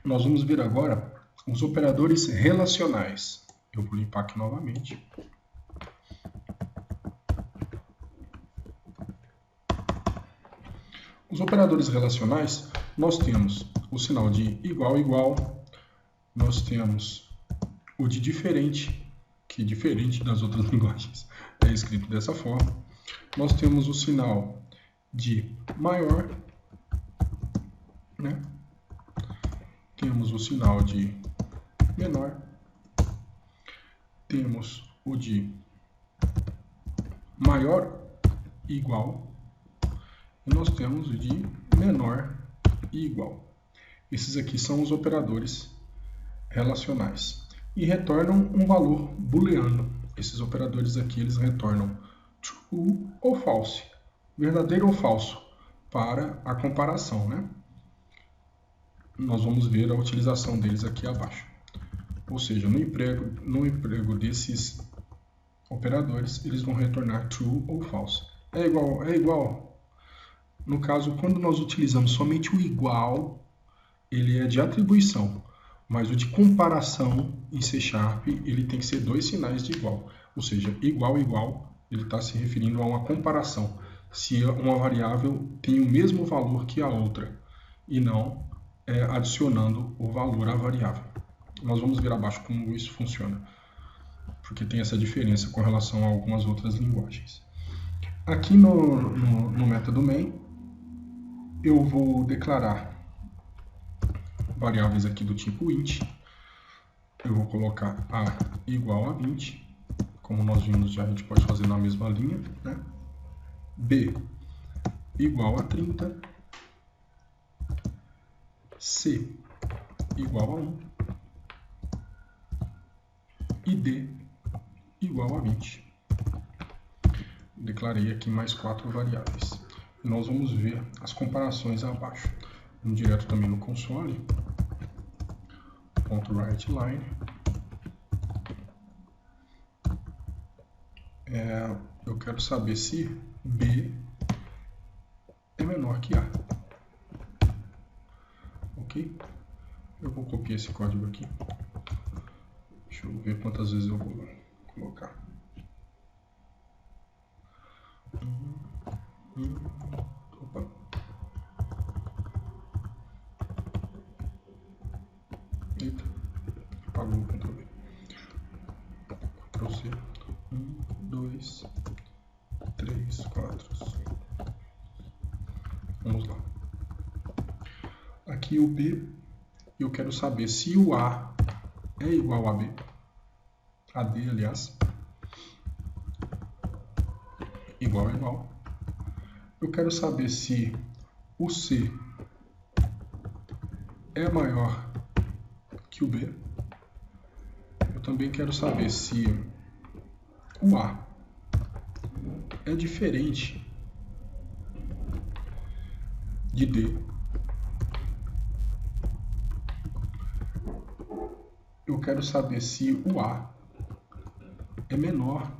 nós vamos ver agora os operadores relacionais. Eu vou limpar aqui novamente. Os operadores relacionais, nós temos o sinal de igual, igual, nós temos o de diferente, que diferente das outras linguagens é escrito dessa forma. Nós temos o sinal de maior, né? Temos o sinal de menor, temos o de maior e igual, e nós temos o de menor e igual. Esses aqui são os operadores relacionais e retornam um valor booleano. Esses operadores aqui eles retornam true ou false, verdadeiro ou falso, para a comparação, né? Nós vamos ver a utilização deles aqui abaixo. Ou seja, no emprego desses operadores, eles vão retornar true ou false. É igual, é igual. No caso, quando nós utilizamos somente o igual, ele é de atribuição, mas o de comparação em C#, ele tem que ser dois sinais de igual. Ou seja, igual, igual, ele está se referindo a uma comparação. Se uma variável tem o mesmo valor que a outra, e não adicionando o valor à variável. Nós vamos ver abaixo como isso funciona, porque tem essa diferença com relação a algumas outras linguagens. Aqui no método main, eu vou declarar variáveis aqui do tipo int. Eu vou colocar a igual a 20, como nós vimos, já a gente pode fazer na mesma linha, né? B igual a 30, C igual a 1 e D igual a 20. Declarei aqui mais 4 variáveis. E nós vamos ver as comparações abaixo. Vamos direto também no console. .writeLine. Eu quero saber se B é menor que A. Ok? Eu vou copiar esse código aqui. Deixa eu ver quantas vezes eu vou colocar. Opa. Eita. Apagou o Ctrl V. Ctrl C. 1, 2, 3, 4, 5. Vamos lá. Aqui o B, eu quero saber se o A é igual a B. A D, aliás. Igual a igual. Eu quero saber se o C é maior que o B. Eu também quero saber se o A é diferente de D. Eu quero saber se o A é menor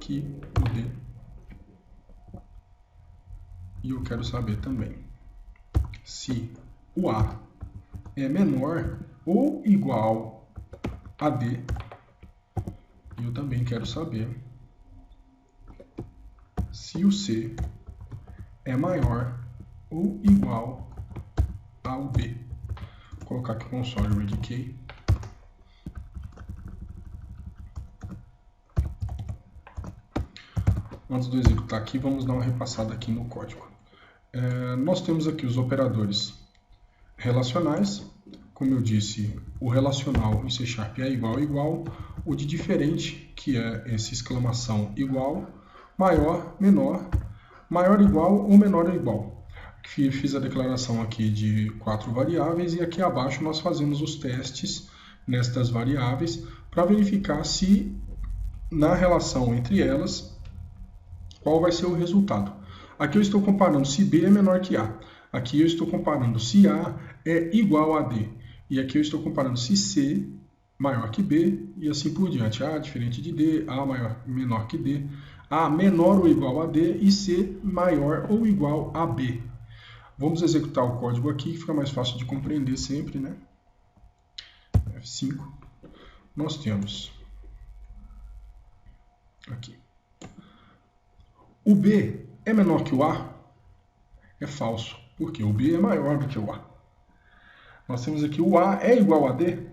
que o D. E eu quero saber também se o A é menor ou igual a D. E eu também quero saber se o C é maior ou igual ao B. Vou colocar aqui o console readkey. Antes de eu executar aqui, vamos dar uma repassada aqui no código. Nós temos aqui os operadores relacionais. Como eu disse, o relacional em C# é igual a igual. O de diferente, que é essa exclamação igual, maior, menor, maior igual ou menor ou igual. Fiz a declaração aqui de 4 variáveis e aqui abaixo nós fazemos os testes nestas variáveis para verificar se na relação entre elas qual vai ser o resultado. Aqui eu estou comparando se B é menor que A. Aqui eu estou comparando se A é igual a D. E aqui eu estou comparando se C maior que B e assim por diante. A diferente de D, A menor que D, A menor ou igual a D e C maior ou igual a B. Vamos executar o código aqui, que fica mais fácil de compreender sempre, né? F5. Nós temos aqui. O B é menor que o A? É falso, porque o B é maior do que o A. Nós temos aqui o A é igual a D?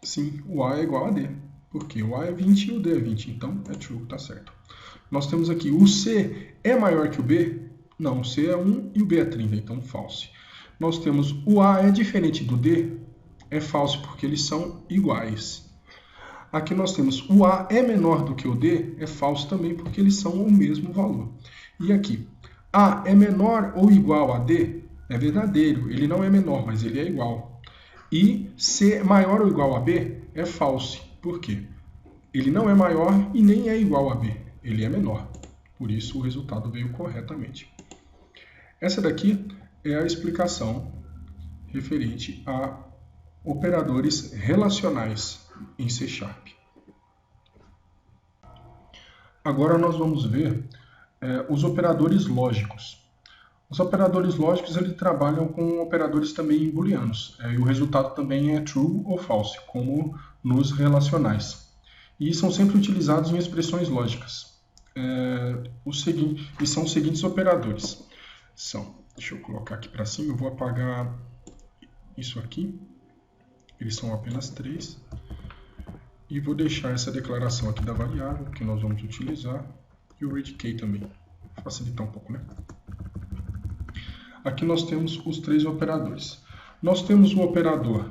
Sim, o A é igual a D, porque o A é 20 e o D é 20, então é true, tá certo. Nós temos aqui o C é maior que o B? Não, o C é 1 e o B é 30, então false. Nós temos o A é diferente do D? É falso, porque eles são iguais. Aqui nós temos o A é menor do que o D? É falso também, porque eles são o mesmo valor. E aqui, A é menor ou igual a D? É verdadeiro, ele não é menor, mas ele é igual. E C é maior ou igual a B? É falso. Por quê? Ele não é maior e nem é igual a B, ele é menor. Por isso o resultado veio corretamente. Essa daqui é a explicação referente a operadores relacionais em C#. Agora nós vamos ver os operadores lógicos. Os operadores lógicos eles trabalham com operadores também booleanos, e o resultado também é true ou false, como nos relacionais. E são sempre utilizados em expressões lógicas. E são os seguintes operadores. Deixa eu colocar aqui para cima, eu vou apagar isso aqui. Eles são apenas 3. E vou deixar essa declaração aqui da variável que nós vamos utilizar. E o readK também. Facilitar um pouco, né? Aqui nós temos os 3 operadores. Nós temos o operador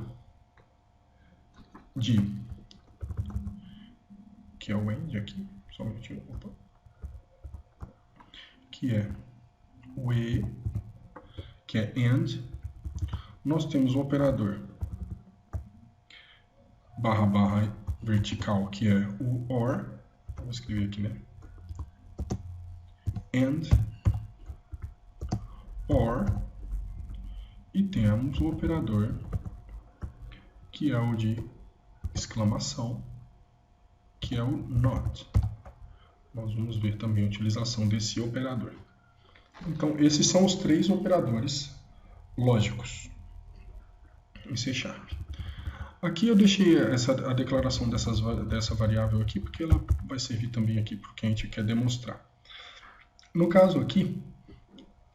que é o AND aqui. Só um minutinho. Opa. Que é o E, que é AND. Nós temos o operador / vertical, que é o OR. Vou escrever aqui, né? AND, OR. E temos o operador que é o de exclamação, que é o NOT. Nós vamos ver também a utilização desse operador. Então, esses são os 3 operadores lógicos em C#. Aqui eu deixei a declaração dessa variável aqui, porque ela vai servir também aqui para o que a gente quer demonstrar. No caso aqui,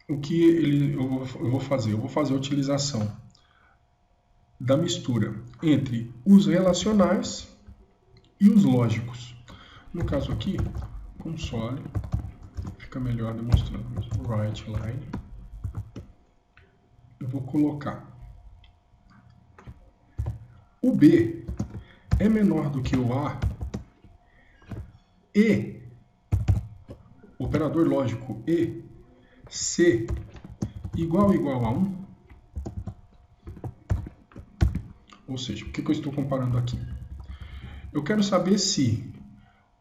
o que eu vou fazer? Eu vou fazer a utilização da mistura entre os relacionais e os lógicos. No caso aqui, console, fica melhor demonstrando o write line. Eu vou colocar o B é menor do que o A e o operador lógico e C igual a 1. Ou seja, o que eu estou comparando aqui? Eu quero saber se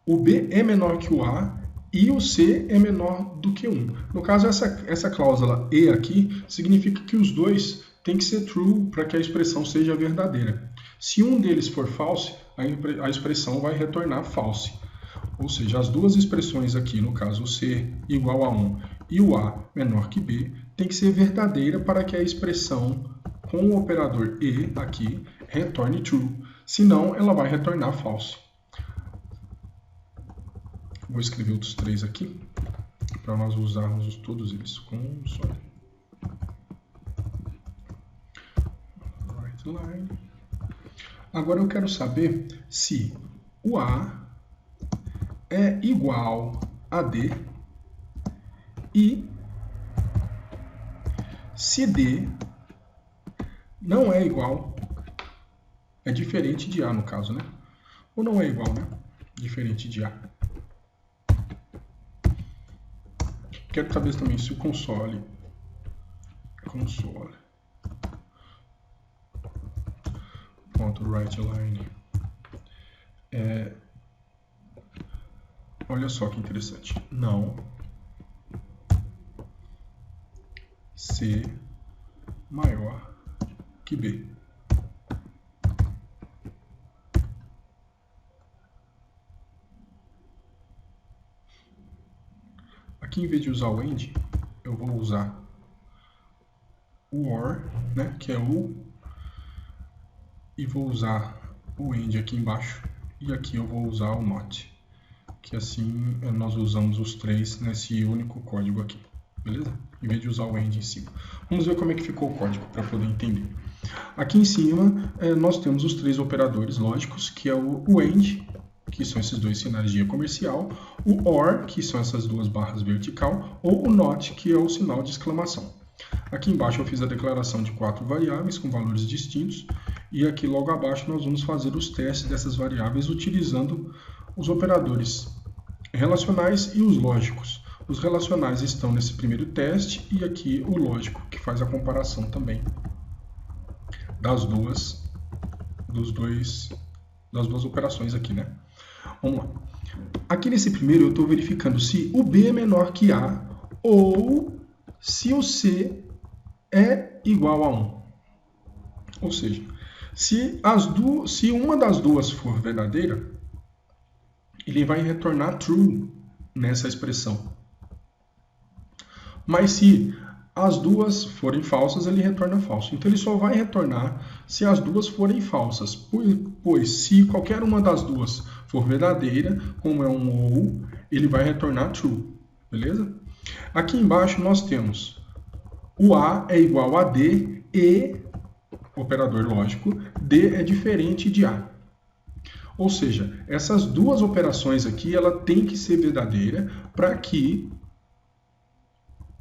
o B é menor que o A e o C é menor do que 1. No caso, essa cláusula E aqui significa que os dois têm que ser true para que a expressão seja verdadeira. Se um deles for false, a expressão vai retornar false. Ou seja, as duas expressões aqui, no caso o C igual a 1 e o A menor que B, tem que ser verdadeira para que a expressão com o operador E aqui retorne true. Senão, ela vai retornar false. Vou escrever outros 3 aqui, para nós usarmos todos eles. Console. Write line. Agora eu quero saber se o A é igual a D e se D não é igual, é diferente de A no caso, né? Ou não é igual, né? Diferente de A. Quero saber também se o console .writeLine olha só que interessante. Não C maior que B. Aqui, em vez de usar o AND, eu vou usar o OR, né, que é o, e vou usar o AND aqui embaixo, e aqui eu vou usar o NOT, que assim nós usamos os três nesse único código aqui, beleza? Em vez de usar o AND em cima. Vamos ver como é que ficou o código para poder entender. Aqui em cima nós temos os três operadores lógicos, que é o AND, que são esses dois sinais de sinergia comercial, o OR, que são essas duas barras vertical, ou o NOT, que é o sinal de exclamação. Aqui embaixo eu fiz a declaração de 4 variáveis com valores distintos, e aqui logo abaixo nós vamos fazer os testes dessas variáveis utilizando os operadores relacionais e os lógicos. Os relacionais estão nesse primeiro teste, e aqui o lógico, que faz a comparação também das duas operações aqui, né? Vamos lá. Aqui nesse primeiro eu estou verificando se o B é menor que A ou se o C é igual a 1. Ou seja, se uma das duas for verdadeira, ele vai retornar true nessa expressão. Mas se as duas forem falsas, ele retorna falso. Então ele só vai retornar se as duas forem falsas, pois se qualquer uma das duas for verdadeira, como é um ou, ele vai retornar true, beleza? Aqui embaixo nós temos o A é igual a D e, operador lógico, D é diferente de A. Ou seja, essas duas operações aqui, ela tem que ser verdadeira para que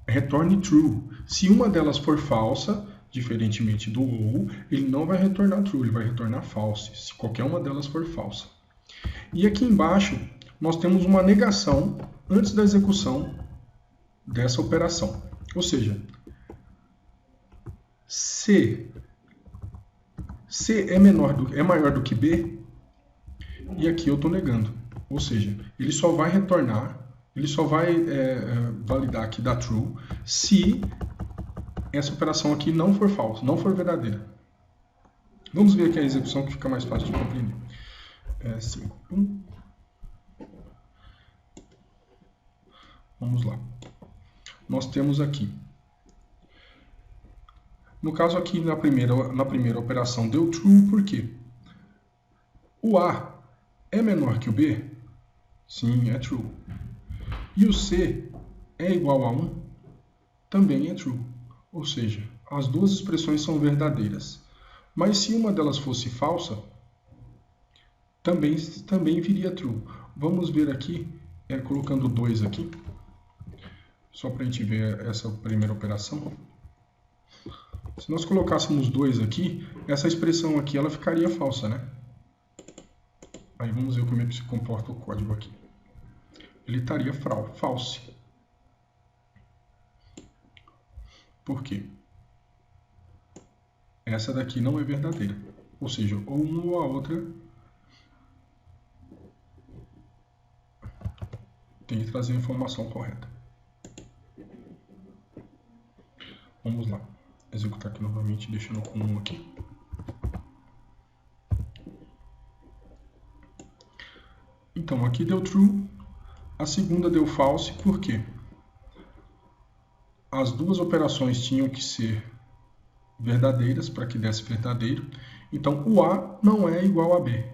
retorne true. Se uma delas for falsa, diferentemente do ou, ele não vai retornar true, ele vai retornar false, se qualquer uma delas for falsa. E aqui embaixo, nós temos uma negação antes da execução dessa operação. Ou seja, C é maior do que B, e aqui eu estou negando. Ou seja, ele só vai retornar, ele só vai validar aqui da true se essa operação aqui não for falsa, não for verdadeira. Vamos ver aqui a execução que fica mais fácil de compreender. 5. Vamos lá. Nós temos aqui. No caso aqui, na primeira operação, deu true por quê? O A é menor que o B? Sim, é true. E o C é igual a 1? Também é true. Ou seja, as duas expressões são verdadeiras. Mas se uma delas fosse falsa, também viria true. Vamos ver aqui, colocando 2 aqui, só para a gente ver essa primeira operação. Se nós colocássemos 2 aqui, essa expressão aqui ela ficaria falsa, né? Aí vamos ver como é que se comporta o código aqui. Ele estaria false. Por quê? Essa daqui não é verdadeira. Ou seja, ou uma ou a outra tem que trazer a informação correta. Vamos lá. Executar aqui novamente, deixando com 1 aqui. Então, aqui deu true, a segunda deu false, por quê? As duas operações tinham que ser verdadeiras para que desse verdadeiro. Então, o A não é igual a B,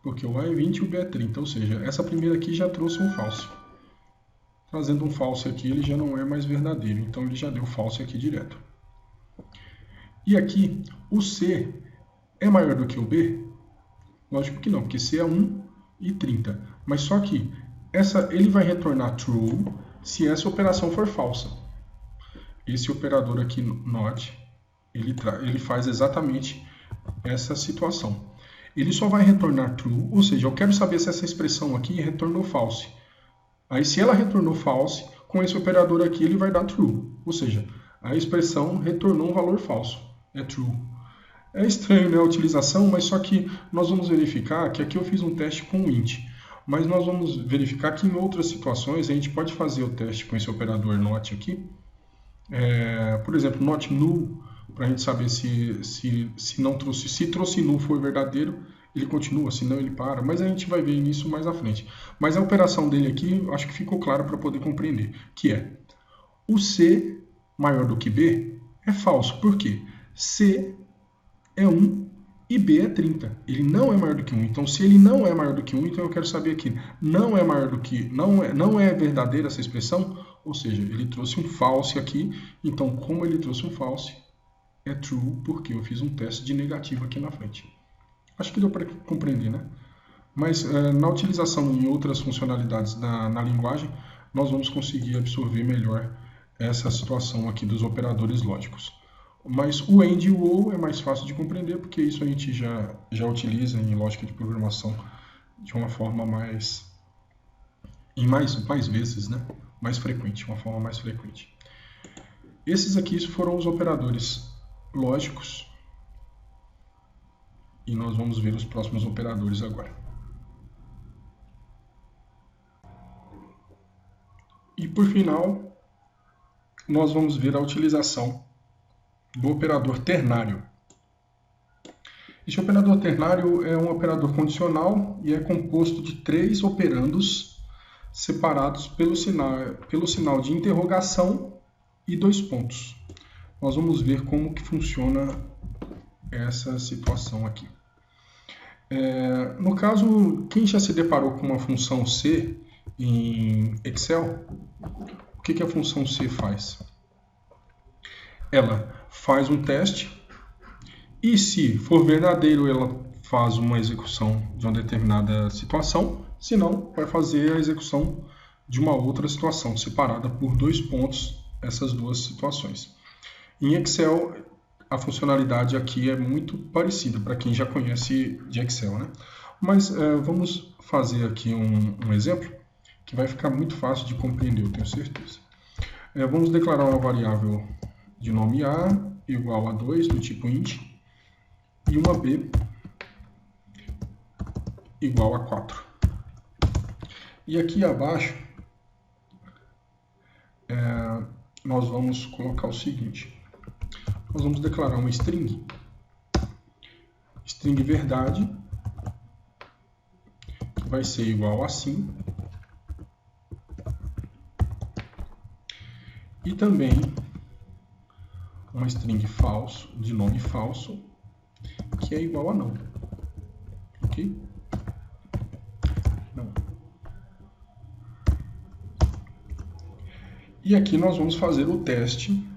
porque o A é 20 e o B é 30, ou seja, essa primeira aqui já trouxe um false. Trazendo um false aqui, ele já não é mais verdadeiro, então ele já deu false aqui direto. E aqui, o C é maior do que o B? Lógico que não, porque C é 1 e 30. Mas só que ele vai retornar true se essa operação for falsa. Esse operador aqui, NOT, ele faz exatamente essa situação. Ele só vai retornar true, ou seja, eu quero saber se essa expressão aqui retornou false. Aí se ela retornou false, com esse operador aqui ele vai dar true. Ou seja, a expressão retornou um valor falso. É true. É estranho, né, a utilização, mas só que nós vamos verificar que aqui eu fiz um teste com o int. Mas nós vamos verificar que em outras situações a gente pode fazer o teste com esse operador not aqui. Por exemplo, not null, para a gente saber se trouxe null for verdadeiro, ele continua, senão ele para. Mas a gente vai ver isso mais à frente. Mas a operação dele aqui, acho que ficou clara para poder compreender, que é o C maior do que B, é falso. Por quê? C é 1 e B é 30. Ele não é maior do que 1. Então, se ele não é maior do que 1, então eu quero saber aqui. Não é maior do que... Não é verdadeira essa expressão? Ou seja, ele trouxe um false aqui. Então, como ele trouxe um false, é true, porque eu fiz um teste de negativo aqui na frente. Acho que deu para compreender, né? Mas na utilização em outras funcionalidades na linguagem, nós vamos conseguir absorver melhor essa situação aqui dos operadores lógicos. Mas o AND e o OR é mais fácil de compreender, porque isso a gente já utiliza em lógica de programação de uma forma mais vezes, né? Mais frequente, uma forma mais frequente. Esses aqui foram os operadores lógicos, e nós vamos ver os próximos operadores agora. E por final, nós vamos ver a utilização do operador ternário. Esse operador ternário é um operador condicional e é composto de 3 operandos separados pelo sinal de interrogação e 2 pontos. Nós vamos ver como que funciona essa situação aqui. No caso, quem já se deparou com uma função C em Excel, o que a função C faz? Ela faz um teste e, se for verdadeiro, ela faz uma execução de uma determinada situação, se não, vai fazer a execução de uma outra situação, separada por 2 pontos, essas duas situações. Em Excel, a funcionalidade aqui é muito parecida para quem já conhece de Excel, né? Mas vamos fazer aqui um exemplo que vai ficar muito fácil de compreender, eu tenho certeza. Vamos declarar uma variável de nome A igual a 2 do tipo int e uma B igual a 4. E aqui abaixo nós vamos colocar o seguinte. Nós vamos declarar uma string verdade, que vai ser igual a sim, e também uma string falso, de nome falso, que é igual a não. Ok? Não. E aqui nós vamos fazer o teste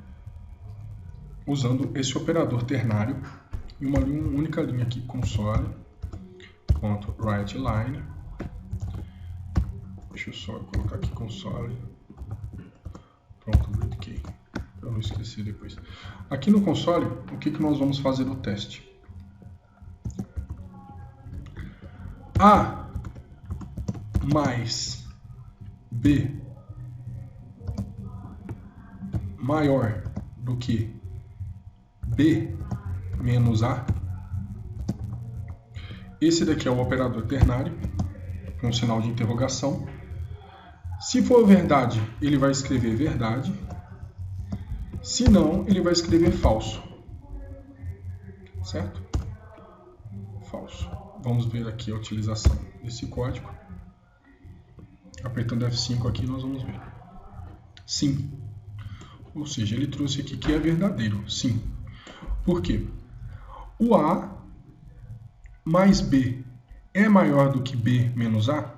usando esse operador ternário e uma única linha aqui, console.writeLine. Deixa eu só colocar aqui console. Pronto, key, para não esquecer depois. Aqui no console, o que nós vamos fazer no teste? A mais B maior do que B menos A. Esse daqui é o operador ternário, com sinal de interrogação. Se for verdade, ele vai escrever verdade. Se não, ele vai escrever falso. Certo? Falso. Vamos ver aqui a utilização desse código. Apertando F5 aqui, nós vamos ver. Sim. Ou seja, ele trouxe aqui que é verdadeiro. Sim. Por quê? O A mais B é maior do que B menos A?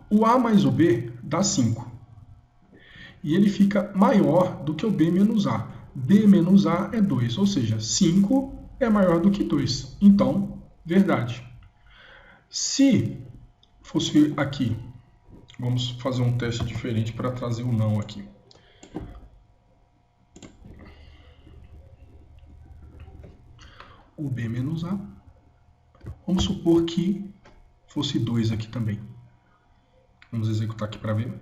O A mais o B dá 5. E ele fica maior do que o B menos A. B menos A é 2, ou seja, 5 é maior do que 2. Então, verdade. Se fosse aqui, vamos fazer um teste diferente para trazer o não aqui. O B menos A. Vamos supor que fosse 2 aqui também. Vamos executar aqui para ver.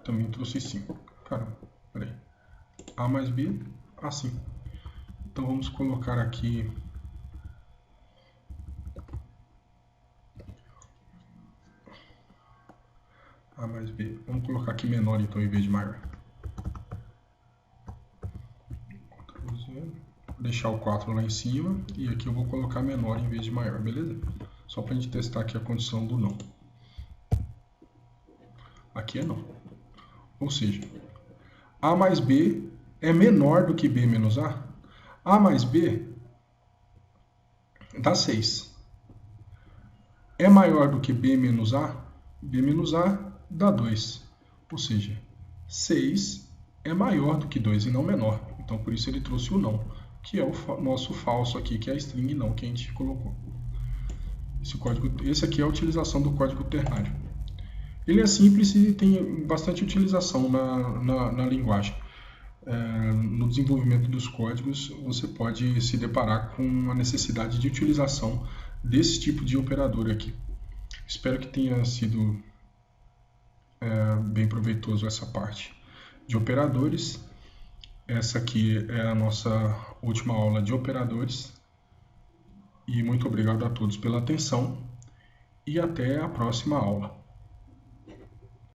Também trouxe 5. Caramba, peraí. A mais B, assim. Então vamos colocar aqui A mais B. Vamos colocar aqui menor então em vez de maior. Vou deixar o 4 lá em cima e aqui eu vou colocar menor em vez de maior, beleza? Só para a gente testar aqui a condição do não. Aqui é não. Ou seja, A mais B é menor do que B menos A. A mais B dá 6. É maior do que B menos A? B menos A dá 2. Ou seja, 6 é maior do que 2 e não menor. Então, por isso ele trouxe o não, que é o nosso falso aqui, que é a string não que a gente colocou. Esse aqui é a utilização do código ternário. Ele é simples e tem bastante utilização na linguagem. No desenvolvimento dos códigos, você pode se deparar com a necessidade de utilização desse tipo de operador aqui. Espero que tenha sido bem proveitoso essa parte de operadores. Essa aqui é a nossa última aula de operadores. E muito obrigado a todos pela atenção e até a próxima aula.